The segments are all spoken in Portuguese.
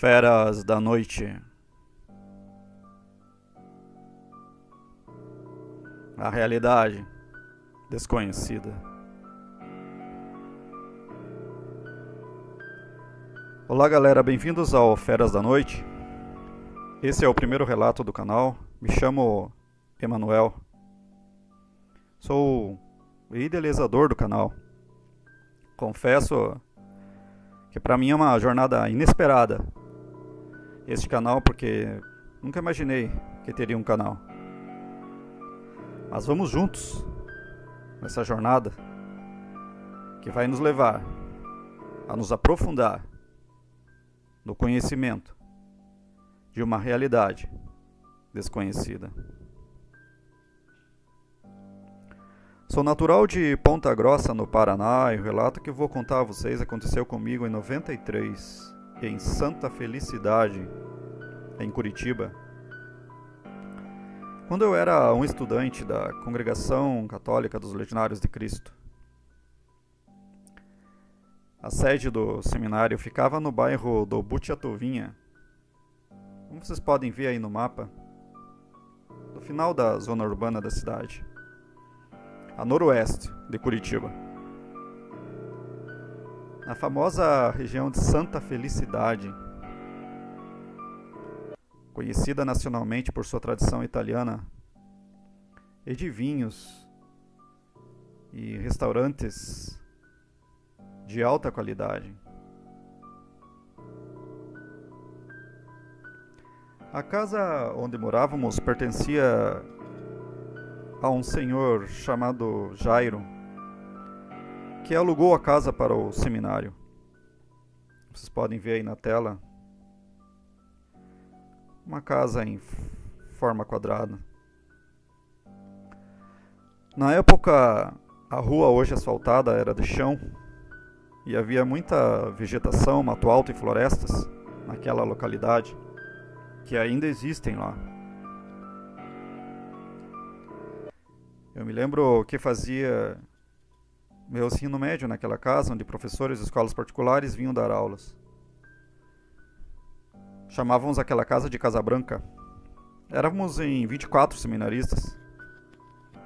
Feras da noite. A realidade desconhecida. Olá galera, bem-vindos ao Feras da Noite. Esse é o primeiro relato do canal. Me chamo Emanuel. Sou o idealizador do canal. Confesso que para mim é uma jornada inesperada este canal, porque nunca imaginei que teria um canal. Mas vamos juntos nessa jornada que vai nos levar a nos aprofundar no conhecimento de uma realidade desconhecida. Sou natural de Ponta Grossa, no Paraná, e o relato que vou contar a vocês aconteceu comigo em 93, em Santa Felicidade, em Curitiba. Quando eu era um estudante da Congregação Católica dos Legionários de Cristo. A sede do seminário ficava no bairro do Butiatovinha, como vocês podem ver aí no mapa, no final da zona urbana da cidade, a noroeste de Curitiba, na famosa região de Santa Felicidade, conhecida nacionalmente por sua tradição italiana e de vinhos e restaurantes de alta qualidade. A casa onde morávamos pertencia a um senhor chamado Jairo, que alugou a casa para o seminário. Vocês podem ver aí na tela uma casa em forma quadrada. Na época, a rua hoje asfaltada era de chão e havia muita vegetação, mato alto e florestas naquela localidade, que ainda existem lá. Eu me lembro que fazia meu ensino médio naquela casa, onde professores de escolas particulares vinham dar aulas. Chamávamos aquela casa de Casa Branca. Éramos em 24 seminaristas,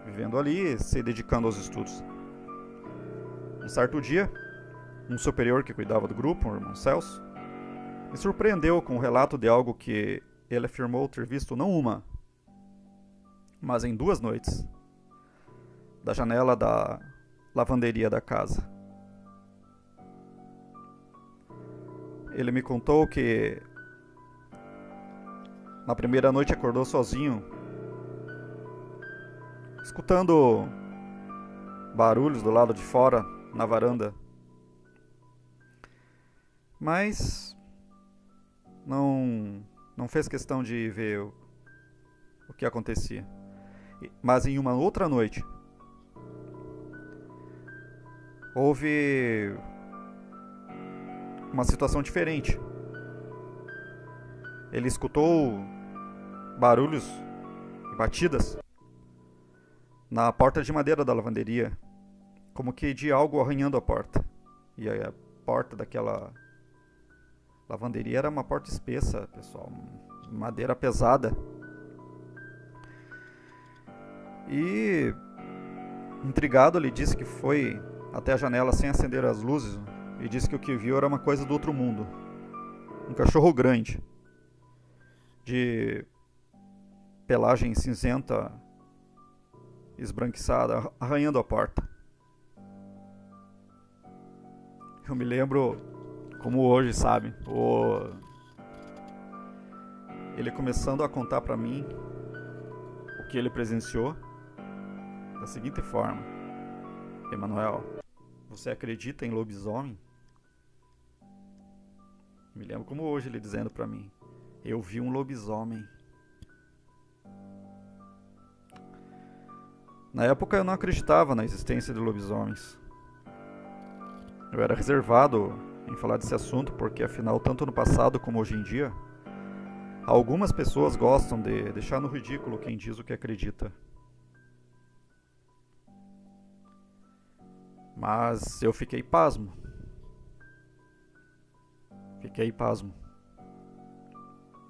vivendo ali, se dedicando aos estudos. Um certo dia, um superior que cuidava do grupo, o irmão Celso, me surpreendeu com o relato de algo que ele afirmou ter visto não uma, mas em 2 noites, da janela da lavanderia da casa. Ele me contou que na primeira noite acordou sozinho, escutando barulhos do lado de fora, na varanda. Mas não fez questão de ver o que acontecia. Mas em uma outra noite, houve uma situação diferente. Ele escutou barulhos e batidas na porta de madeira da lavanderia, como que de algo arranhando a porta. E a porta daquela lavanderia era uma porta espessa, pessoal, madeira pesada. E, intrigado, ele disse que foi até a janela sem acender as luzes e disse que o que viu era uma coisa do outro mundo. Um cachorro grande, de pelagem cinzenta, esbranquiçada, arranhando a porta. Eu me lembro como hoje, sabe? Ele começando a contar pra mim o que ele presenciou da seguinte forma: Emanuel, você acredita em lobisomem? Me lembro como hoje ele dizendo pra mim: eu vi um lobisomem. Na época eu não acreditava na existência de lobisomens. Eu era reservado em falar desse assunto porque, afinal, tanto no passado como hoje em dia, algumas pessoas gostam de deixar no ridículo quem diz o que acredita. Mas eu fiquei pasmo.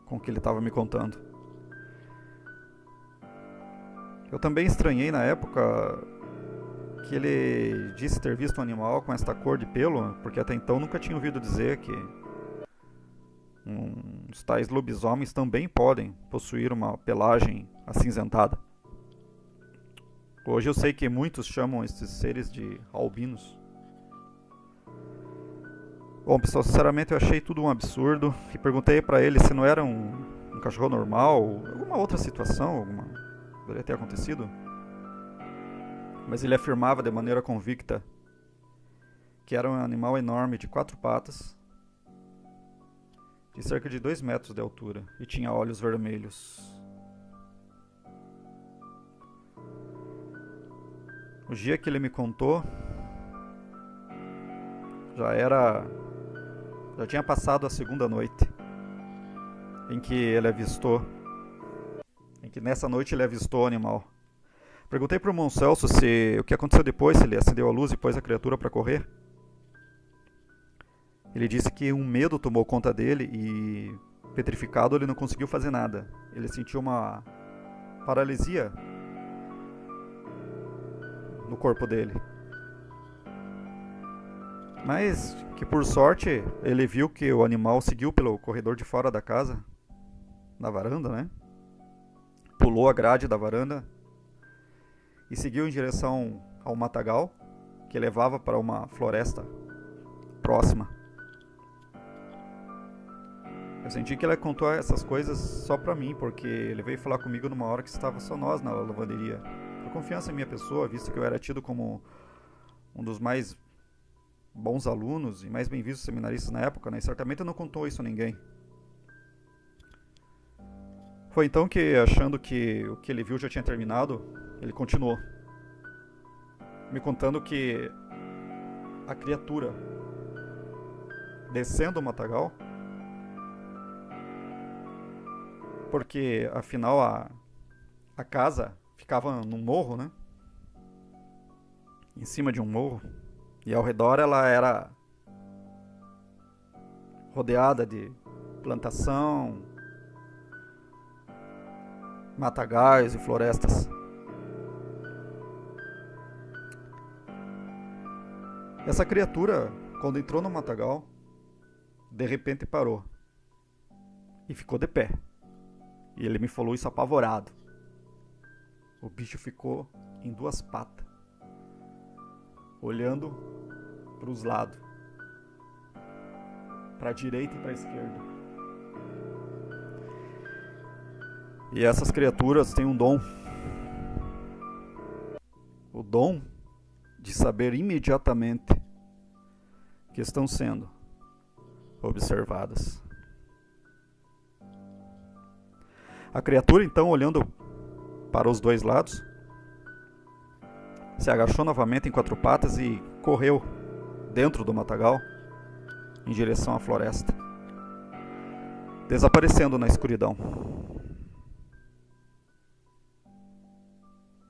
com o que ele estava me contando. Eu também estranhei na época que ele disse ter visto um animal com esta cor de pelo, porque até então nunca tinha ouvido dizer que os tais lobisomens também podem possuir uma pelagem acinzentada. Hoje eu sei que muitos chamam esses seres de albinos. Bom, pessoal, sinceramente eu achei tudo um absurdo e perguntei pra ele se não era um cachorro normal, ou alguma outra situação, alguma poderia ter acontecido. Mas ele afirmava de maneira convicta que era um animal enorme de 4 patas, de cerca de 2 metros de altura, e tinha olhos vermelhos. O dia que ele me contou, já tinha passado a segunda noite em que nessa noite ele avistou o animal. Perguntei pro irmão Celso o que aconteceu depois, se ele acendeu a luz e pôs a criatura para correr. Ele disse que um medo tomou conta dele e, petrificado, ele não conseguiu fazer nada. Ele sentiu uma paralisia no corpo dele. Mas que por sorte ele viu que o animal seguiu pelo corredor de fora da casa, na varanda, né? Pulou a grade da varanda e seguiu em direção ao matagal que levava para uma floresta próxima. Eu senti que ele contou essas coisas só pra mim, porque ele veio falar comigo numa hora que estava só nós na lavanderia. Por confiança em minha pessoa, visto que eu era tido como um dos mais bons alunos e mais bem vistos seminaristas na época, né? E certamente não contou isso a ninguém. Foi então que, achando que o que ele viu já tinha terminado, ele continuou, me contando que a criatura, descendo o matagal, porque afinal a casa ficava num morro, né? Em cima de um morro. E ao redor ela era rodeada de plantação, matagais e florestas. Essa criatura, quando entrou no matagal, de repente parou e ficou de pé. E ele me falou isso apavorado. O bicho ficou em 2 patas, olhando para os lados, para a direita e para a esquerda. E essas criaturas têm um dom. O dom de saber imediatamente que estão sendo observadas. A criatura, então, olhando para os 2 lados, se agachou novamente em 4 patas e correu dentro do matagal em direção à floresta, desaparecendo na escuridão.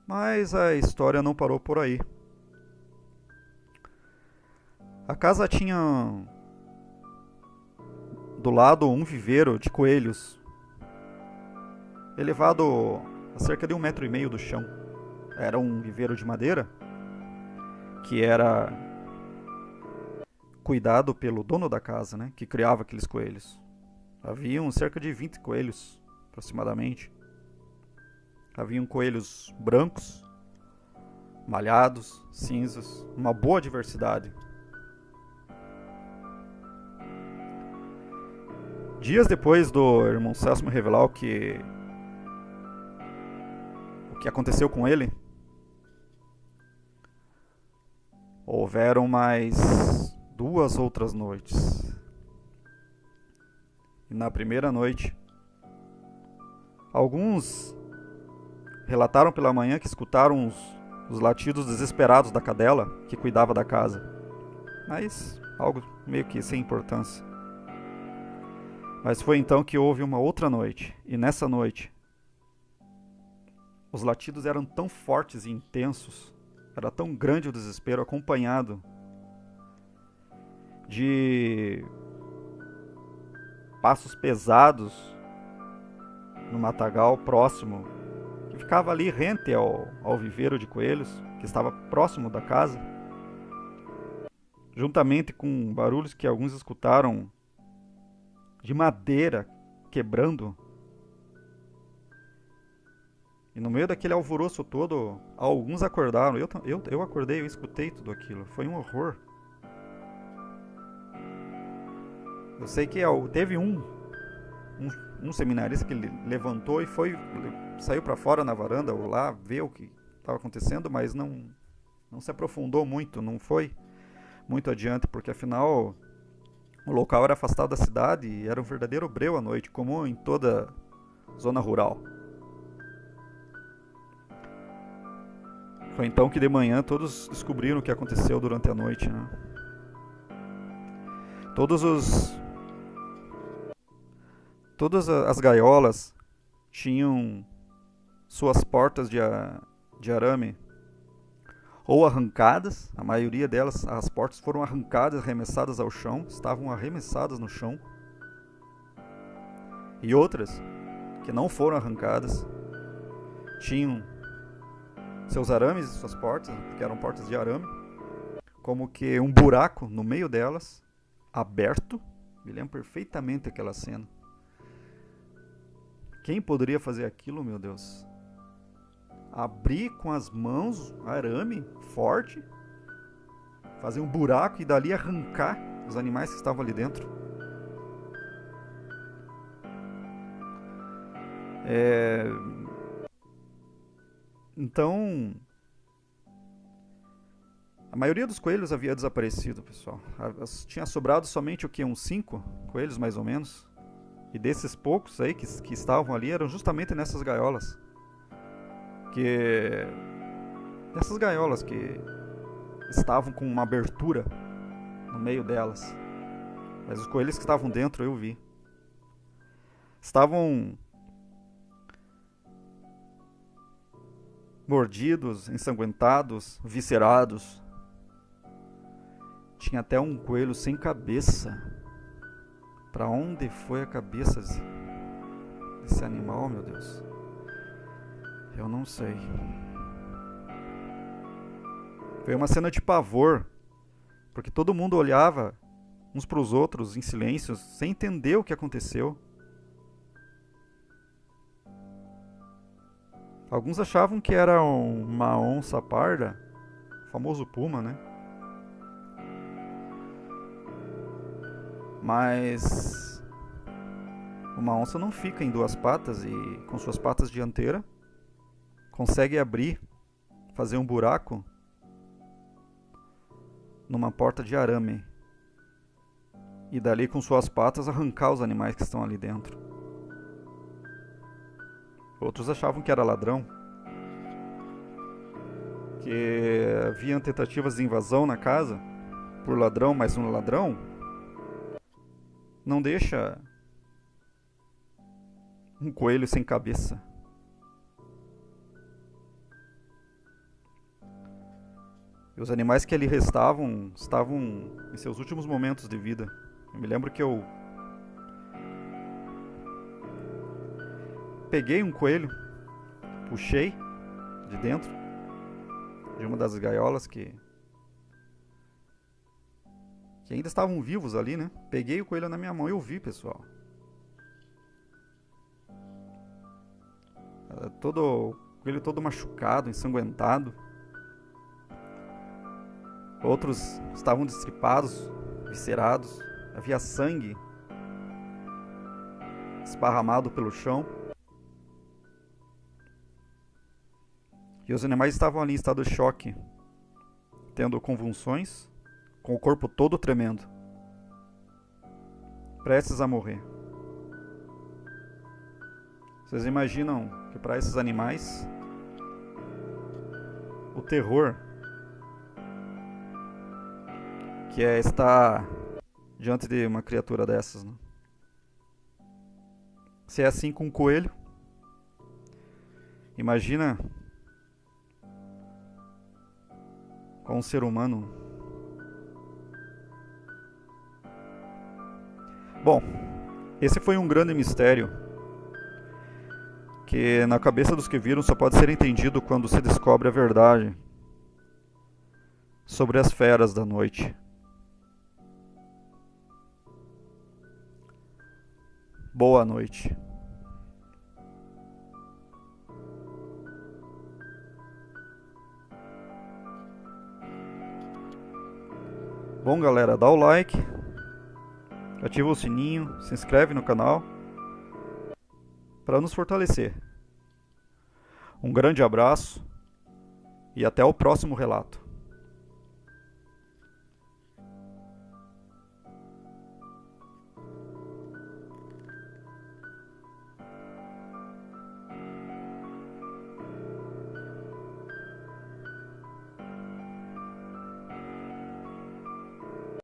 Mas a história não parou por aí. A casa tinha do lado um viveiro de coelhos, elevado a cerca de 1,5 metro do chão. Era um viveiro de madeira que era cuidado pelo dono da casa, né, que criava aqueles coelhos. Haviam cerca de 20 coelhos, aproximadamente. Haviam coelhos brancos, malhados, cinzas, uma boa diversidade. Dias depois do irmão Celso me revelar o que aconteceu com ele, houveram mais 2 outras noites. E na primeira noite, alguns relataram pela manhã que escutaram os latidos desesperados da cadela que cuidava da casa. Mas algo meio que sem importância. Mas foi então que houve uma outra noite. E nessa noite, os latidos eram tão fortes e intensos, era tão grande o desespero, acompanhado de passos pesados no matagal próximo, que ficava ali rente ao viveiro de coelhos, que estava próximo da casa, juntamente com barulhos que alguns escutaram de madeira quebrando. E no meio daquele alvoroço todo, alguns acordaram. Eu acordei, eu escutei tudo aquilo. Foi um horror. Eu sei que teve um seminarista que levantou e saiu para fora na varanda ou lá ver o que estava acontecendo, mas não se aprofundou muito, não foi muito adiante, porque afinal o local era afastado da cidade e era um verdadeiro breu à noite, como em toda zona rural. Foi então que de manhã todos descobriram o que aconteceu durante a noite, né? Todas as gaiolas tinham suas portas de arame ou arrancadas. A maioria delas, as portas foram arrancadas, arremessadas ao chão, estavam arremessadas no chão. E outras, que não foram arrancadas, tinham seus arames e suas portas, que eram portas de arame, como que um buraco no meio delas, aberto. Me lembro perfeitamente aquela cena. Quem poderia fazer aquilo, meu Deus? Abrir com as mãos arame forte, fazer um buraco e dali arrancar os animais que estavam ali dentro. Então, a maioria dos coelhos havia desaparecido, pessoal. Tinha sobrado somente o que? Uns 5 coelhos, mais ou menos. E desses poucos aí que estavam ali eram justamente nessas gaiolas. Essas gaiolas que estavam com uma abertura no meio delas. Mas os coelhos que estavam dentro eu vi. Estavam mordidos, ensanguentados, viscerados. Tinha até um coelho sem cabeça. Para onde foi a cabeça desse animal, meu Deus? Eu não sei. Foi uma cena de pavor, porque todo mundo olhava uns para os outros em silêncio, sem entender o que aconteceu. Alguns achavam que era uma onça parda, o famoso puma, né? Mas uma onça não fica em 2 patas e com suas patas dianteiras consegue abrir, fazer um buraco numa porta de arame e dali com suas patas arrancar os animais que estão ali dentro. Outros achavam que era ladrão, que havia tentativas de invasão na casa por ladrão, mas um ladrão não deixa um coelho sem cabeça. E os animais que ali estavam em seus últimos momentos de vida. Eu me lembro que eu peguei um coelho, puxei de dentro de uma das gaiolas que ainda estavam vivos ali, né? Peguei o coelho na minha mão e eu vi, pessoal. O coelho todo machucado, ensanguentado. Outros estavam destripados, viscerados. Havia sangue esparramado pelo chão. E os animais estavam ali em estado de choque, tendo convulsões, com o corpo todo tremendo, prestes a morrer. Vocês imaginam que para esses animais o terror que é estar diante de uma criatura dessas, né? Se é assim com um coelho, imagina com um ser humano. Bom, esse foi um grande mistério que na cabeça dos que viram só pode ser entendido quando se descobre a verdade sobre as feras da noite. Boa noite. Bom, galera, dá o like, ativa o sininho, se inscreve no canal para nos fortalecer. Um grande abraço e até o próximo relato.